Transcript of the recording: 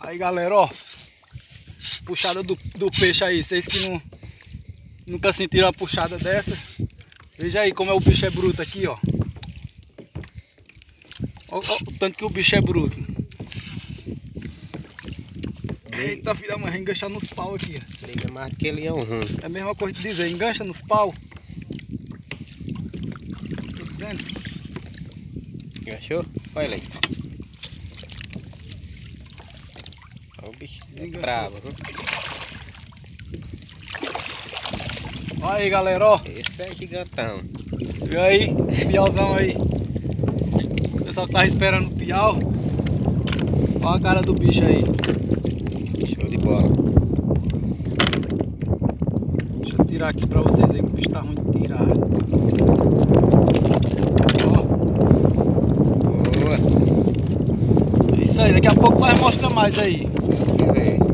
Aí galera, ó, puxada do peixe aí. Vocês que nunca sentiram uma puxada dessa, veja aí como o bicho é bruto aqui, ó. Ó o tanto que o bicho é bruto. Eita, filha da mãe, vai enganchar nos pau aqui, ó. Liga mais do que leão ruim. É a mesma coisa de dizer, engancha nos pau. Tô dizendo. Enganchou? Olha ele aí. Olha o bicho bravo, viu? Olha aí, galera, ó. Esse é gigantão. E aí, piauzão aí. O pessoal que tava esperando o piau. Olha a cara do bicho aí. Show de bola. Deixa eu tirar aqui pra vocês aí que o bicho tá ruim de tirar. Ó. Boa. É isso aí, daqui a pouco nós mostra mais aí. Esse aí.